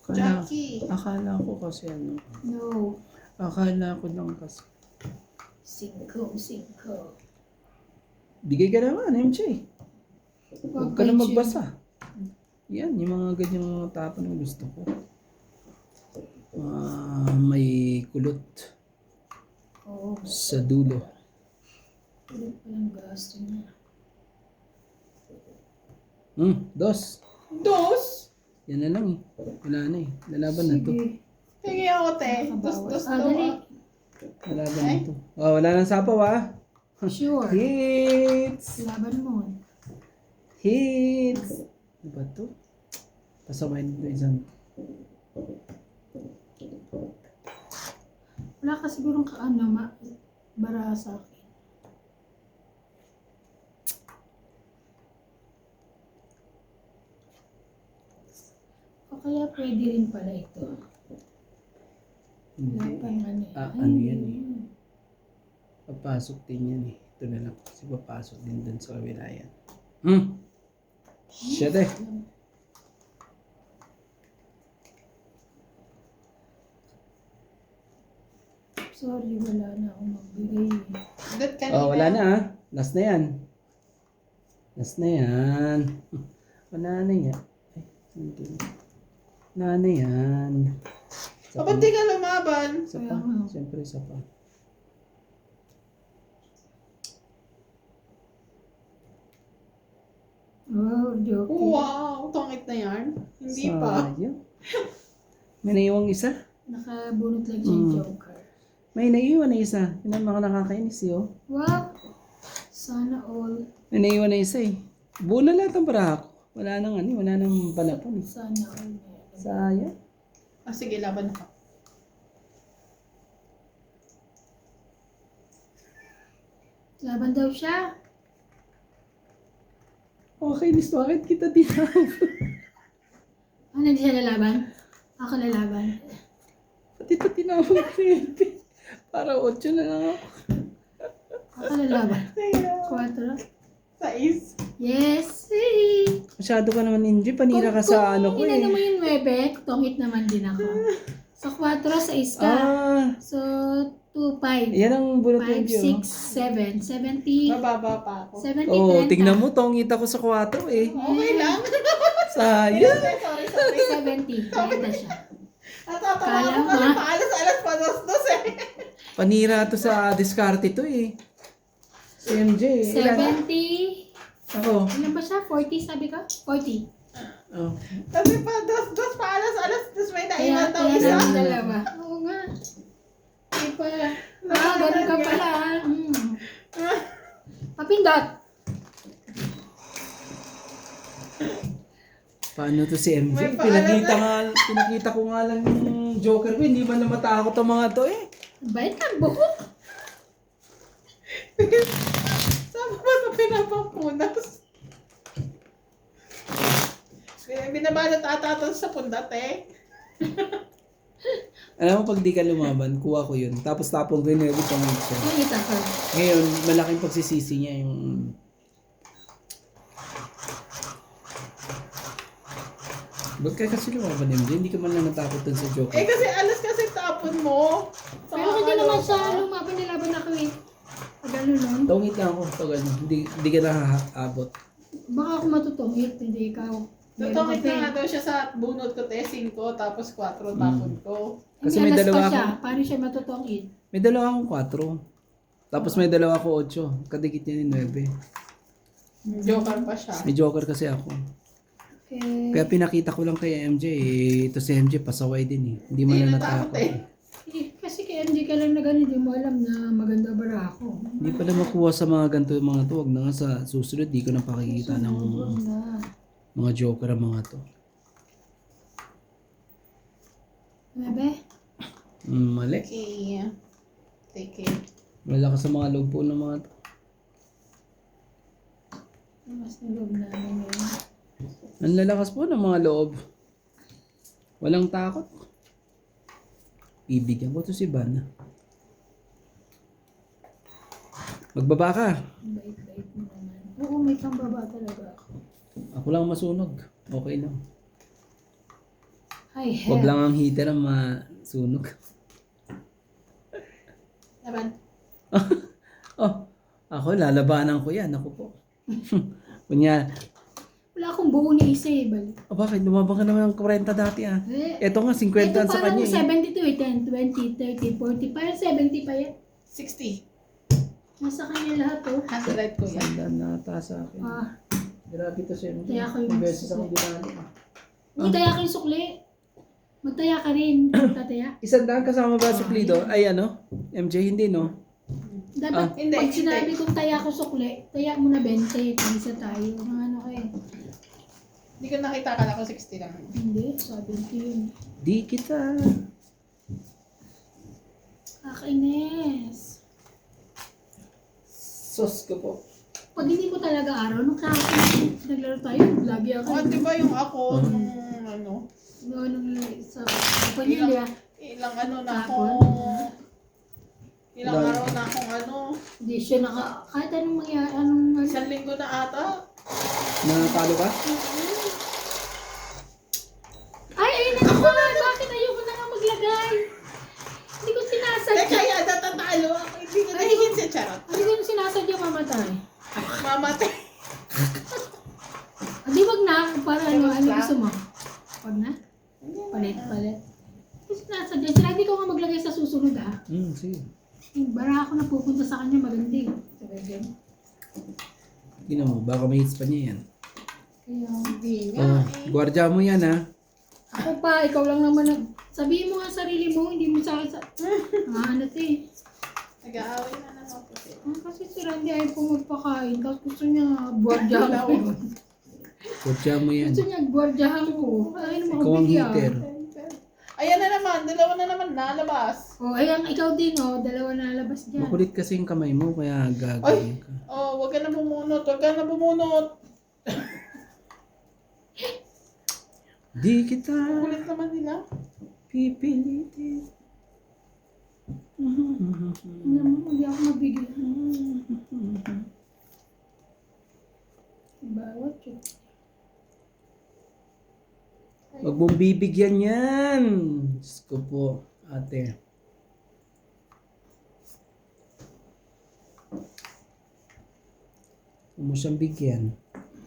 Jackie. Akala ko kasi ano. No. Akala ko lang kasi. 5. Bigay ka naman, MJ. Huwag ka na magbasa. Yan, yung mga ganyang mga tapon ang gusto ko. May kulot Oo. sa dulo. Ulit pa lang gasto niya. Dos. Dos? Yan na lang eh. Wala na eh. Lalaban na to. Sige. Sige ako, te. Dos Ah, to. dali. Lalaban na to. Oh, wala nang sapaw ah. Sure. Hits! Laban mo. Hits! Ano ba to? Pasawain ko isang. Wala ka sigurong bara sa akin. O kaya pwede rin pala ito. Wala Hindi. pang ano eh. Ah, Ay, ano yan hindi. Papasok din yan eh. Ito na lang. Kasi papasok din dun sa kabila yan. Shit eh. Sorry, wala na akong magbigay. That kanina. Oh, wala na ah. Last na yan. Last na yan. Wala na yan. Ay, hindi. Wala na yan. Isa O, ba't pa. di ka lumaban? Isa Kaya pa. nga. Siyempre, isa pa. Oh, joke. Wow, tongit na yan. Hindi pa. Sayang. May naiwang isa. Nakabunot lang siya yung joker. May naiwan na isa. Yun ang mga nakakainis eh, oh. Wow! Sana all. May naiwan na isa eh. Buo na lahat ang barako. Wala nang ano, wala nang panapon eh. Sana all. Sayang. Ah, sige, laban ka. Laban daw siya. Okay, Miss, bakit kita tinawag? Ano, hindi siya lalaban? Ako lalaban. Pati ito tinawag ko yun. Para 8 na lang ako. Ako lalaban. Sige. 4. Sais. Yes! Masyado ka naman, Inji. Panira ka sa ano ko Inano mo eh. yung 9, tongit naman din ako. Sa 4, sa iska. Ah, So, 2, 5. yan ang bulot 5, ng Diyo. 6, 7, 70. Mababa pa ako. 70, Oh, 30. tingnan mo, tongit ako sa 4 eh. Okay lang. Sayang. Sorry. 70. Kaya siya. Natatawa Kala ako mo, kasi ah. paalas-alas pa dos eh. Panira to sa diskarte to eh. Si MJ. Ilan? 70. Ako. Ilan ba siya? 40 sabi ko? 40. Oh. Kasi pa dos paalas-alas, tapos may Kaya, naiwan daw kaya isa. namin dalawa. Oo nga. Hindi pa. Ah, ganun ka pala. Papindot. Paano to si MJ? May paalam Pinakita ko nga lang yung Joker ko. Hindi man na matakot ang mga to eh. Bait ang buhok. Saan ba ito pinapapunas? Binabalot ata ito sa pundat eh. Alam mo, pag di ka lumaban, kuha ko yun. Tapos tapong ko yun, every time siya. Nakita ko. Ngayon, malaking pagsisisi niya yung... Ba't ka kasi lumaban, MJ? Hindi ka man lang natakot dun sa Joker. Eh kasi alas kasi tapon mo. Pero hindi naman siya lumaban, nilaban ako eh. Pag ano nun. Tungit lang ako. Pag ano, hindi ka nakakaabot. Baka ako matutungit, hindi ikaw. Tutungit na nga daw siya sa bunot ko, 5, tapos 4 tapon ko. Kasi Kasi may dalawa siya. ako. Paano siya matutungit? May dalawa akong 4. Tapos may dalawa ako 8. Kadikit niya ni 9. Joker pa siya. May Joker kasi ako. Eh, Kaya pinakita ko lang kay MJ. Eh, ito si MJ, pasaway din eh. Hindi mo Hindi na natakot natakot. eh. kasi kay MJ ka lang na gano'n, hindi mo alam na maganda bara ako. Hindi pala makuha sa mga ganito mga to. Wag na nga sa susunod. Di ko na pakikita ng Huwag na. mga Joker ang mga to. Bebe? Mali. Okay. Take it. Malakas sa mga loob po ng mga to. Mas nilog namin yun. Ang lalakas po ng mga loob. Walang takot. Ibigyan ko to si Van. Magbaba ka. Ang bait-bait mo naman. Oo, may pambaba talaga ako. Ako lang masunog. Okay lang. Hi, Huwag lang ang heater ang masunog. Laban. Oh, ako lalabanan ko yan. Ako po. Kunya, Wala akong buo ni isa eh. Balik. bakit? Lumabang ka naman ng 40 dati ah. Ito nga, 50 Ito sa parang kanya eh. 72 eh. 10, 20, 30, 40. Parang 70 pa yan. 60. Nasa kanya lahat oh. Handwrite ko yan. Sandaan na ata sa akin. Ah, Grabe to siya. Kaya ako yung May beses susunod. akong dinali. hindi taya ka yung sukli. Magtaya ka rin. Tataya. Isandaan kasama ba sa plido? Ay ano? MJ, hindi no? Dapat Hindi, pag hindi. sinabi kong taya ko sukli, taya mo na 20. Isa tayo. Mga ano kayo. Hindi ko nakita, akala ko 60 lang. Hindi, 70 yun. Di kita. Kakainis. Sos ko po. Pag hindi mo talaga araw, nung kahapon naglaro tayo, lagi ako. Oh, di ba yung ako, Mhm. nung ano, Nung sa ako niya, di ba? ilang ano na ako, Hapon. ilang Dahil- araw na akong ano, Hindi siya kahit anong mangyari, anong, isang linggo na ata. Natalo ka? ayun na ako, bakit ayoko na nga maglagay? Hindi ko Eh, sinasadya. kaya natatalo ako, hindi ko nahigit sa charot. Hindi ko sinasadya mamatay. Mamatay. Hindi, wag na, para ano Tapos lang. gusto mo? Wag na? Palit. Hindi ko sinasadya. Sila, hindi ko nga maglagay sa susunod Sige. Yung bara ako na pupunta sa kanya, maganda. Talaga. Tingnan mo, baka may hits pa niya yan. Kaya, Hindi nga eh. Gwardiya mo yan, ha? ako pa, ikaw lang naman sabihin mo nga sarili mo, hindi mo sa akin ano to eh. Nag-aaway na naman po sila. Kasi si Randy ayaw po magpakain, tapos gusto niya buwardyahan ko. Gwardiya mo yan. Gusto niya buwardyahan ko. Ay, naman Ikaw ang bigyan. hitter. Ayan na naman, dalawa na naman nalabas. Ayan, ikaw din dalawa na labas dyan. Makulit kasi yung kamay mo, kaya gagawin ka. Oh, wag ka na bumunot, wag ka na bumunot. Di kita Kulit naman nila. pipilitin. Hindi ako mabigyan. Bawat yun. Huwag mong bibigyan yan. Diyos ko po, ate. Huwag mo siyang bigyan.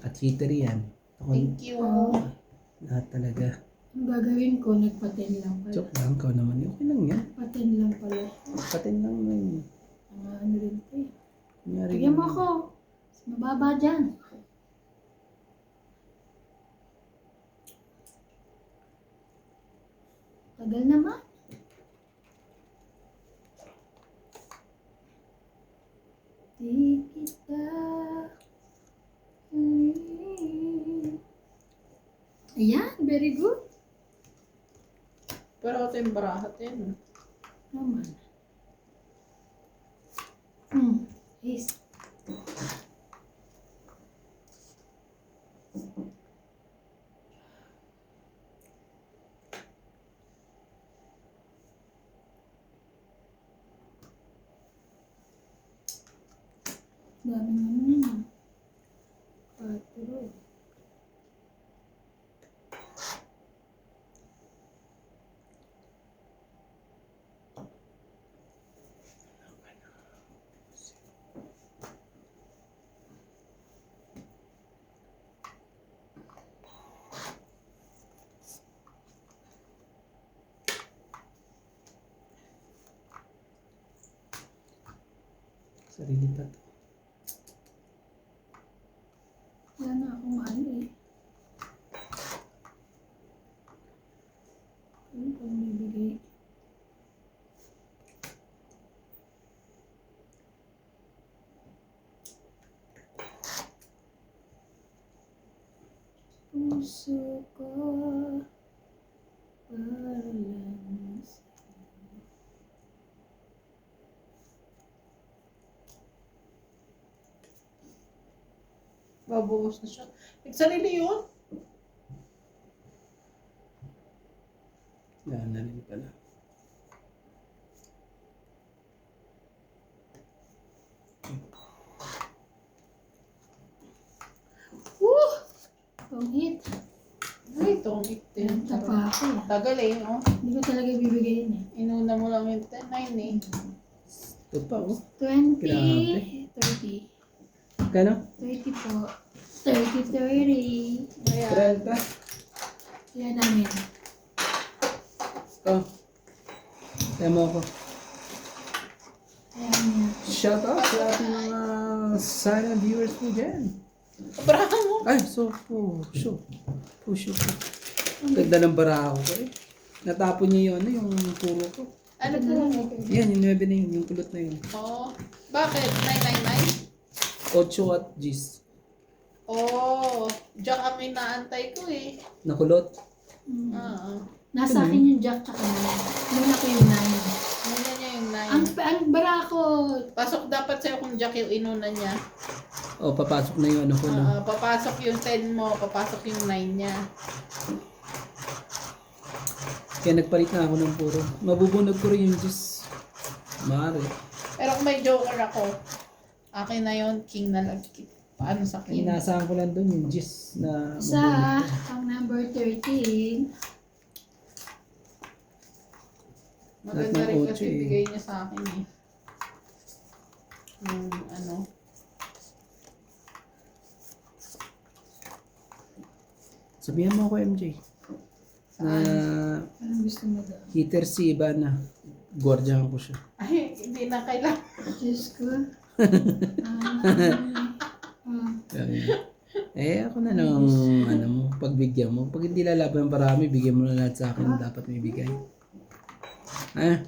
At hitter yan. Ako, Thank you. lahat talaga. Ang gagawin ko, nagpaten lang pala. Joke lang, ikaw naman. Okay lang yan. Paten lang pala. Patin lang mo yun. Ano rin po eh. Kunyari Bigyan mo lang. ako. Mababa dyan. Tagal naman. Di kita. Ayan, very good. Pero ito yung barahat yun. Naman. Yes. Dami naman yun. 4. Sarili pa to. Wala na akong ano eh. Ano pang bibigay? Puso ko para lang sa'yo. Babuhos na siya. Nagsarili yun? Wala na rin pala. Woo! Pangit. Ay, tongit din. Yan, tapa ako eh. Tagal eh, oh. Hindi ko talaga bibigay yun eh. Inuna mo lang yung 9 eh. Ito pa, oh. 20, Grabe. 30. Kano? 30 po. 30, 30. Ayan. 30. Yan namin. Oh. Kaya mo ako. Ayan yan. Shout out sa ating mga silent viewers po dyan. Abraham mo. Ay, show. Ganda ng baraho ko eh. Natapon niya yun, yung puro ko. Ano po mo? Yan, yung 9 na yun, yung kulot na yun. Oh. Bakit? 999? 8 at G's. Oh. Diyan ang inaantay ko eh. Nakulot. Mm. Ah. Nasa akin yung jack tsaka 9. Muna ko yung 9. Muna niya yung ang bara ko, Pasok dapat sa'yo kung Jack yung inuna niya. O, papasok na yung ano ko, no? Papasok yung 10 mo, papasok yung 9 niya. Kaya nagpalit na ako ng puro. Mabubunod ko rin yung juice. Maaari. Pero kung may joker ako, akin na yun, king na lang. Paano sa king? Inaasahan ko lang doon yung juice na sa mabubunod ko. ang number 13, Maganda Lahat ng rin kotse kasi eh. bigay niya sa akin eh. Yung ano. Sabihan mo ako, MJ. Na anong gusto mo daw? heater si Ivana. Gwardiyahan ko siya. Ay, hindi na kailangan. Diyos ko. Ako na nung ano mo, pagbigyan mo. Pag hindi lalaban parami, bigyan mo na lahat sa akin na dapat may bigay. Ha?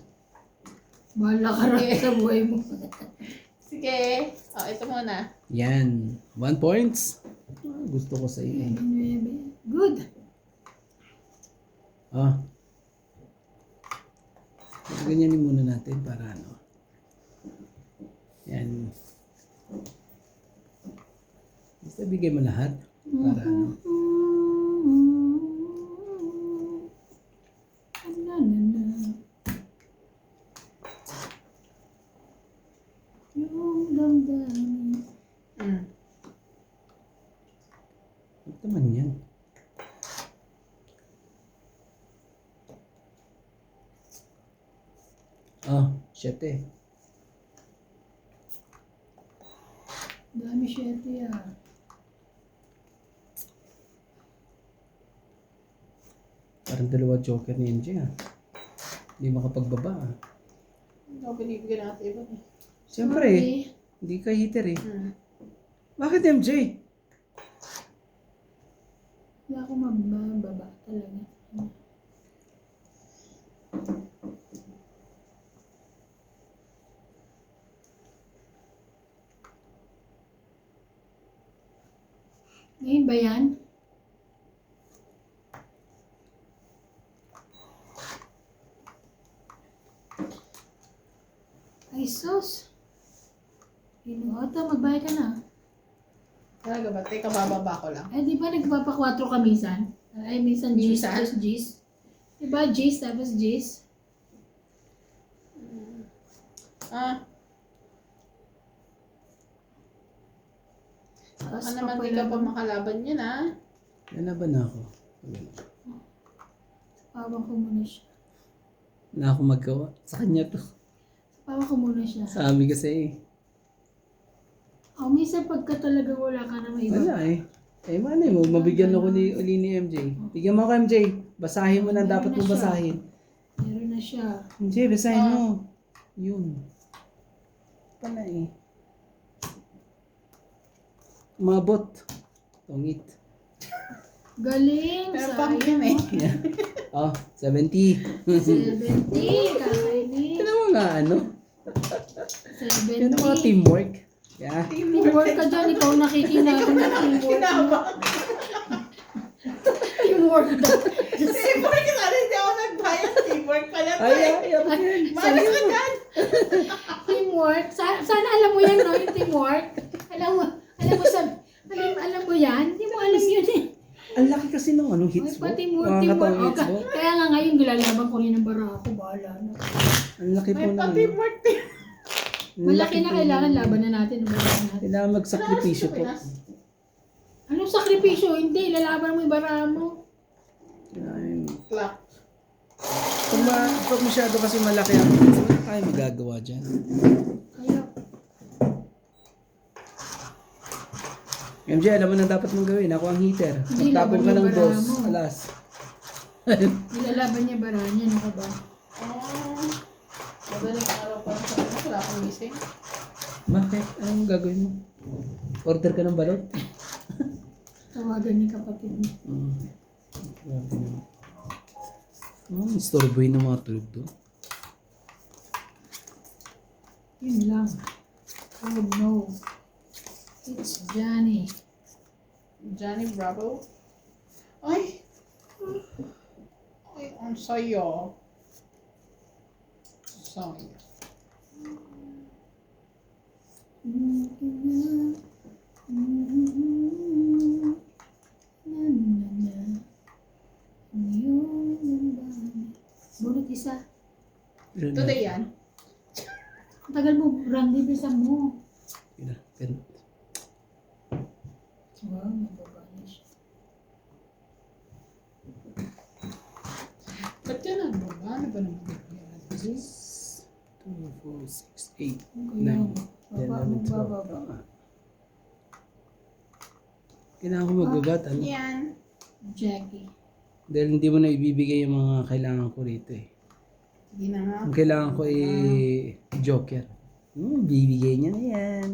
Bahala ka rin sa buhay mo. Sige. Ito muna. Yan. 1 points. Gusto ko sa iyo. Good. Ganyanin muna natin para ano. Yan. Basta bigay mo lahat. Para ano. Yung damdamin. Ano naman yan? Shit eh. Dami syete ah. Parang dalawa joker ni MJ ah. Hindi makapagbaba ah. Hindi ako binibigyan natin iba eh. Siyempre eh. Hindi ka hitter eh. Bakit MJ? Wala akong mababa talaga. Ngayon ba yan? Ay, sus. Inuota, magbayad ka na. Talaga ba? Teka, bababa ko lang. Eh, di ba nagpapa-4 ka minsan? Ay, minsan G's, Minsan? tapos G's. Di ba G's, tapos G's? Tapos Ano naman di ka pa makalaban yun ah. Lalaban na ako. Pawang ko muna siya. Na ako magawa. Sa kanya to. Pawang ko muna siya. Sa amin kasi eh. Minsan pagka talaga wala ka na may iba. Wala eh. Eh, mano mo, mabigyan ako uli ni MJ. Bigyan mo ako MJ. Basahin mo na dapat mo basahin. Meron na siya. MJ, basahin mo. Yun. Pala eh. Umabot. Tungit. Galing! Pero Sayang. pang yun eh. Yeah. 70. 70! Kakainin. Ano mo nga ano? 70. Yan ang mga teamwork. Yeah. Teamwork ka dyan. Ikaw nakikinabang ng teamwork mo. Teamwork daw. Teamwork ka sana, hindi ako nagbayad. Teamwork pala to Ay, eh. ay, ay. Malis ka dyan. Teamwork. Sana alam mo yan, no? Yung teamwork. Alam mo yan? Hindi mo alam yun eh. Ang laki kasi ng ano, hits mo. Ay, teamwork. Nakakatawa Oh, hits mo. kaya nga ngayon, gilalaban ko rin ng bara ako. Bahala na. Ang laki po May ng... pa-teamwork din. Malaki na kailangan laban na natin. Balaan natin. Kailangan magsakripisyo po. Anong sakripisyo? Hindi, lalaban mo yung bara mo. Kailangan. Clock. Pag masyado kasi malaki ang hits mo, ay magagawa dyan. Kaya, MJ, alam mo na dapat mong gawin. Ako ang hitter. Hindi, Tapon ka laban ng yung boss. bara mo. Alas. nilalaban niya bara niya. Ano ka ba? Madaling araw pa sa akin. Wala akong gising. Bakit? Anong gagawin mo? Order ka ng balot? Tawagan ni kapatid mo. Grabe naman. Istorbohin ng mga tulog doon. Yun lang. Oh no. It's Johnny. Johnny Bravo. Ay! Ay, ang sayo. Sayo. Bunot isa. Today yan. Ang tagal mo, Randy, bilisan mo. Pero, Wow, mababa na siya. Ba't yan ang baba? Ano ba naman yan? 2, 4, 6, 8, Kaya, 9, 10, baba, 11, 12. baba. Kailangan ko magbabat, ano? Yan. Jackie. Dahil hindi mo na ibibigay yung mga kailangan ko rito eh. Hindi na nga. Ang kailangan ko ay joker. Bibigay niya na yan.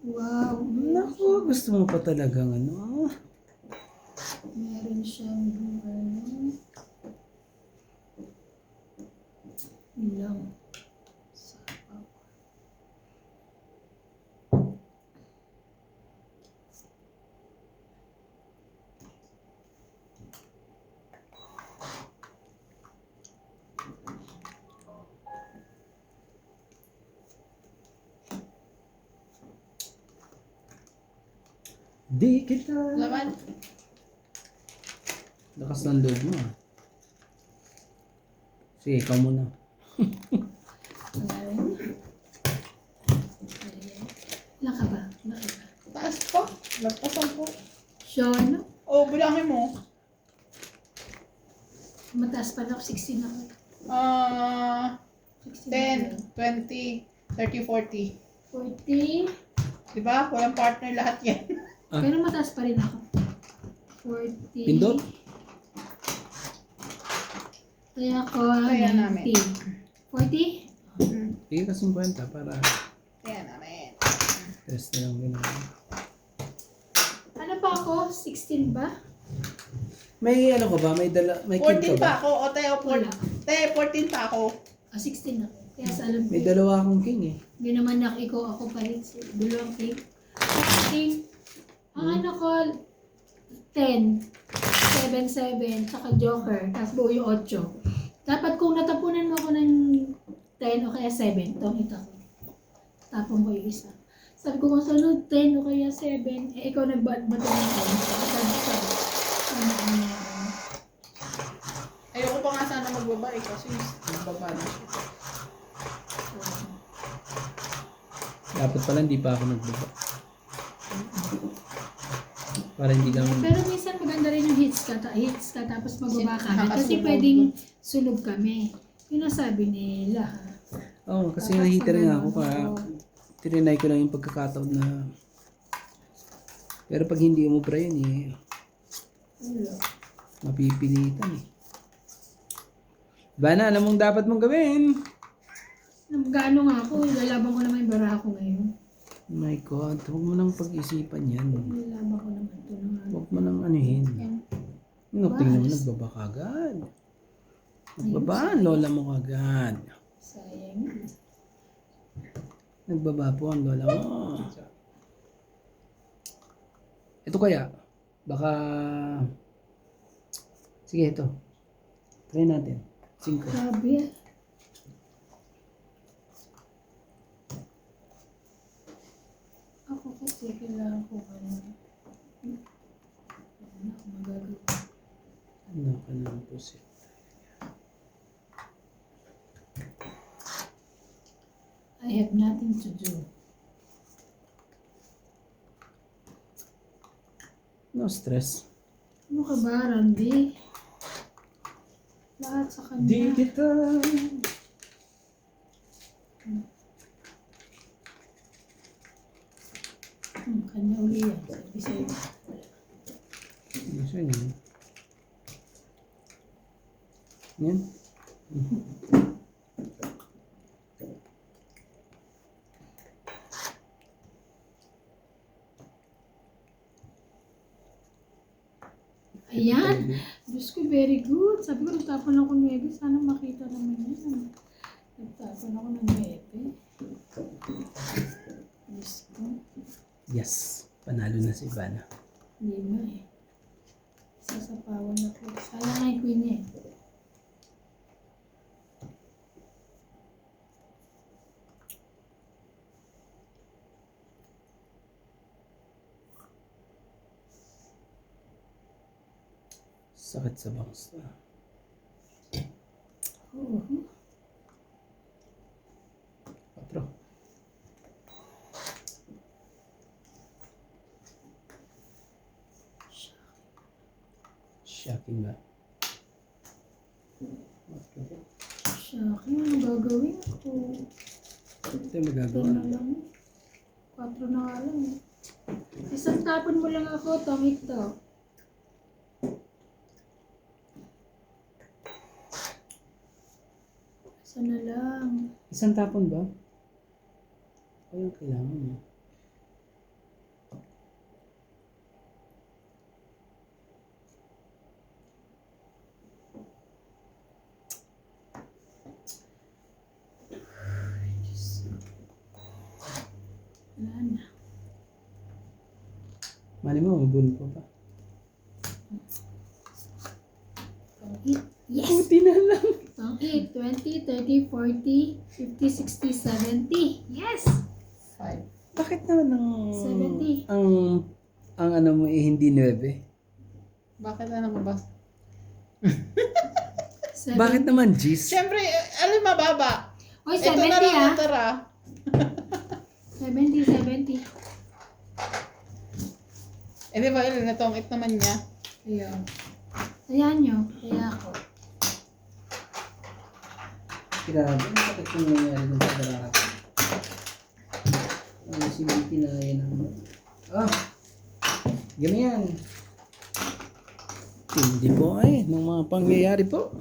Wow. Naku, gusto mo pa talagang ano. Meron siyang ilang. Sapaw. Di kita. Laman. Lakas ng loob mo ah. Sige, ikaw muna. Ilan ka ba? Ilan ka ba? Taas pa. Lagpasan po. Sean, Oh, bilangin mo. mataas pa na ako, 16 ako. 16 10, 20, 30, 40. 40. Diba? Walang partner lahat yan. Pero mataas pa rin ako. 40. Pindot? Kaya ako, Kaya 90. namin. 40? Sige ka 50 para Kaya namin. test na lang ginawa. Ano pa ako? 16 ba? May ano ka ba? May dala, may king ka 14 ba? pa ako. O, Teo, Wala. 14 pa ako. 16 ako. Kaya sa alam ko. May dalawa akong king eh. Hindi naman ako palit. Dalawang king. 16. Ang ano ko, 10. 7, 7. Tsaka joker. Tapos buo yung 8. Dapat kung natapunan mo ako ng 10 o kaya 7, itong ito. Tapon ko yung isa. Sabi ko kung sunod 10 o kaya 7, eh ikaw nagbato ng 10. Ayoko pa nga sana magbabae kasi magbaba na siya. Dapat pala hindi pa ako nagbaba. Para hindi lang... Pero minsan maganda rin yung hits ka tapos magbaba ka. Kasi Nakasunog. pwedeng sunog kami. Yun ang sabi nila. Ha? Oo, kasi Tapos nahita rin ako maganda, para oo. tinrinay ko lang yung pagkakataon na... Pero pag hindi umubra yun eh, Wala. mapipilitan eh. Bana, alam mong dapat mong gawin. Gaano nga ako, lalaban ko naman yung bara ko ngayon. Oh my God, huwag mo nang pag-isipan yan. Lalaban ko naman ito naman. Huwag mo nang anuhin. No, tingnan mo, Bas. nagbaba ka agad. Nagbaba, ang lola mo kagad. Sayang. Nagbaba po ang lola mo. Ito kaya, baka... Sige, ito. Try natin. 5. Grabe. Ako kasi kailangan ko ano. Ano ako magagawa. Ano ka na po siya? I have nothing to do. No stress. Ano ka ba, Randy? Lahat sa kanya. Di kita... Kanya uli yan. Sabi sa'yo. Ano siya yun? Yan. Ayan. Diyos ko, very good. Sabi ko, nagtapon ako ng 9. Sana makita naman yan. Nagtapon ako ng 9. Diyos ko. Yes. Panalo na si Ivana. Hindi mo eh. Sasapawan ako. Sayang nga yung queen niya eh. Sakit sa bangs. Oo. 4. Shocking ba? Shocking, ano gagawin ko? Ito yung Ito magagawa. na lang. 4 na nga lang. Isang tapon mo lang ako, tongit to. Isa na lang. Isang tapon ba? O yung kailangan mo. Wala na. Mali mo, mabun ko pa. Tongit. Yes! Buti na lang. Tongit. 20, 30, 40, 50, 60, 70. Yes! 5. Bakit naman ang... 70. Ang ano mo hindi 9? Bakit na naman ba? 70. Bakit naman G's? Siyempre, alam mababa. Oy, Ito 70 na lang ah. natara. 70, 70. Eh di ba, yun, natongit naman niya. Ayun. Ayan nyo. Kaya ako. Grabe, ang sakit yung nangyari dun sa darata. Ang simiti na yan ang... ganyan. Hindi po ay, ng mga pangyayari po.